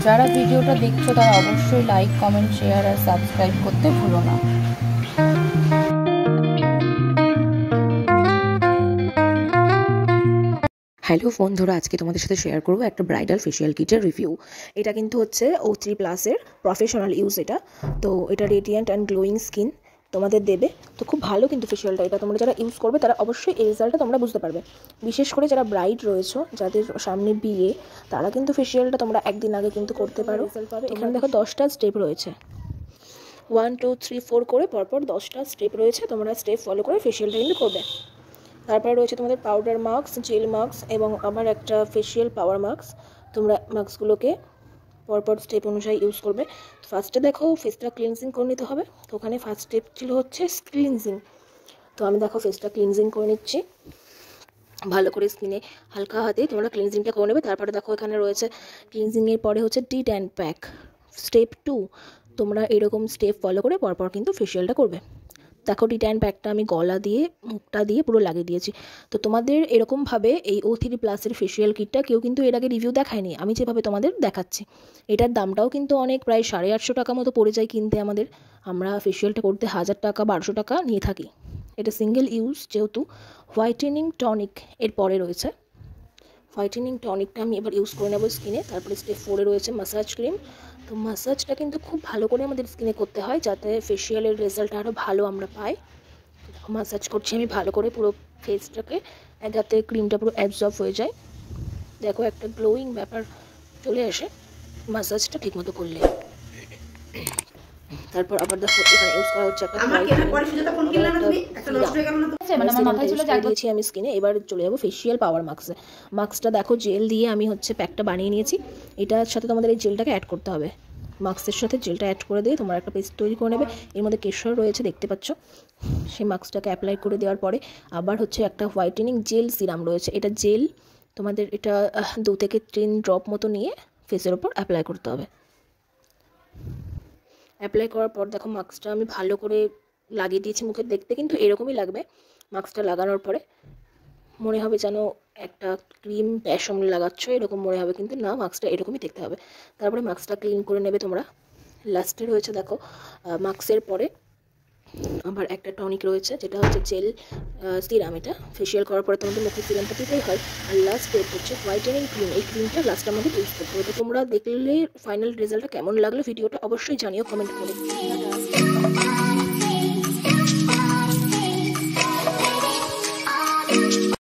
যারা ভিডিওটা দেখছো তারা অবশ্যই লাইক, কমেন্ট, শেয়ার আর সাবস্ক্রাইব করতে ভুলো না। হ্যালো বন্ধুরা, আজকে তোমাদের সাথে শেয়ার করবো একটা ব্রাইডাল ফেশিয়াল কিটের রিভিউ। এটা কিন্তু হচ্ছে O3+-এর প্রফেশনাল ইউজ। তো এটা রেডিয়েন্ট অ্যান্ড গ্লোয়িং স্কিন তোমাদের দেবে। তো খুব ভালো কিন্তু ফেশিয়ালটা। এটা তোমরা যারা ইউজ করবে তারা অবশ্যই এই রেজাল্টটা তোমরা বুঝতে পারবে। বিশেষ করে যারা ব্রাইড রয়েছো, যাদের সামনে বিয়ে, তারা কিন্তু ফেশিয়ালটা তোমরা একদিন আগে কিন্তু করতে পারো। এখানে দেখো 10টা স্টেপ রয়েছে, 1 2 3 4 করে পরপর 10টা স্টেপ রয়েছে। তোমরা স্টেপ ফলো করে ফেশিয়ালটা কিন্তু করবে। তারপরে রয়েছে তোমাদের পাউডার মাস্ক, জেল মাস্ক এবং আবার একটা ফেশিয়াল পাওয়ার মাস্ক। তোমরা মাস্কগুলোকে পরপর স্টেপ অনুযায়ী ইউজ করবে। ফার্স্টে দেখো ফেসটা ক্লিনজিং করে নিতে হবে। তো ওখানে ফার্স্ট স্টেপ ছিল হচ্ছে ক্লিনজিং। তো আমি দেখো ফেসটা ক্লিনজিং করে নিচ্ছি। ভালো করে স্কিনে হালকা হাতে তোমরা ক্লিনজিংটা করে নেবে। তারপরে দেখো এখানে রয়েছে ক্লিনজিংয়ের পরে হচ্ছে ডিট অ্যান্ড প্যাক, স্টেপ 2। তোমরা এরকম স্টেপ ফলো করে পরপর কিন্তু ফেশিয়ালটা করবে। দেখো ডিট অ্যান্ড প্যাকটা আমি গলা দিয়ে, মুখটা দিয়ে পুরো লাগিয়ে দিয়েছি। তো তোমাদের এরকমভাবে এই O3+-এর ফেশিয়াল কিটটা কেউ কিন্তু এর আগে রিভিউ দেখায়নি, আমি যেভাবে তোমাদের দেখাচ্ছি। এটার দামটাও কিন্তু অনেক, প্রায় 850 টাকা মতো পড়ে যায় কিনতে আমাদের। আমরা ফেশিয়ালটা করতে 1000 টাকা 1200 টাকা নিয়ে থাকি। এটা সিঙ্গেল ইউজ, যেহেতু হোয়াইটেনিং টনিক এর পরে রয়েছে। হোয়াইটেনিং টনিকটা আমি এবার ইউজ করে নেবো স্কিনে। তারপরে স্টেপ 4-এ রয়েছে মাসাজ ক্রিম। তো মাসাজটা কিন্তু খুব ভালো করে আমাদের স্কিনে করতে হয়, যাতে ফেশিয়ালের রেজাল্ট আরও ভালো আমরা পাই। মাসাজ করছি আমি ভালো করে পুরো ফেসটাকে, যাতে ক্রিমটা পুরো অ্যাবজর্ব হয়ে যায়। দেখো একটা গ্লোয়িং ব্যাপার চলে আসে মাসাজটা ঠিকমতো করলে। তারপর আবার দেখো এখানে ইউজ করা হচ্ছে একটা দিয়েছি আমি স্কিনে। এবার চলে যাবো ফেশিয়াল পাওয়ার মাস্কে। মাস্কটা দেখো জেল দিয়ে আমি হচ্ছে প্যাকটা বানিয়ে নিয়েছি। এটার সাথে তোমাদের এই জেলটাকে অ্যাড করতে হবে। মাস্কের সাথে জেলটা অ্যাড করে দিয়ে তোমরা একটা পেস্ট তৈরি করে নেবে। এর মধ্যে কেশর রয়েছে, দেখতে পাচ্ছ। সেই মাস্কটাকে অ্যাপ্লাই করে দেওয়ার পরে আবার হচ্ছে একটা হোয়াইটেনিং জেল সিরাম রয়েছে। এটা জেল তোমাদের, এটা 2 থেকে 3 ড্রপ মতো নিয়ে ফেসের ওপর অ্যাপ্লাই করতে হবে। অ্যাপ্লাই করার পর দেখো মাস্কটা আমি ভালো করে লাগিয়ে দিয়েছি মুখে। দেখতে কিন্তু এরকমই লাগবে। মাস্কটা লাগানোর পরে মনে হবে যেন একটা ক্রিম বেসন লাগাচ্ছ, এরকম মনে হবে, কিন্তু না, মাস্কটা এরকমই দেখতে হবে। তারপরে মাস্কটা ক্লিন করে নেবে তোমরা। লাস্টে রয়েছে দেখো মাস্কের পরে আবার একটা টনিক রয়েছে, যেটা হচ্ছে জেল সিরাম। এটা ফেশিয়াল করার পরে তোমাদের মুখে সিরামটা দিতেই হয়। আর লাস্ট স্টেপ হচ্ছে হোয়াইটেনিং ক্রিম। এই ক্রিমটা লাস্টে আমাদের ইউজ করতে হবে। তো তোমরা দেখলে ফাইনাল রেজাল্টটা কেমন লাগলো ভিডিওটা অবশ্যই জানিও কমেন্ট করে।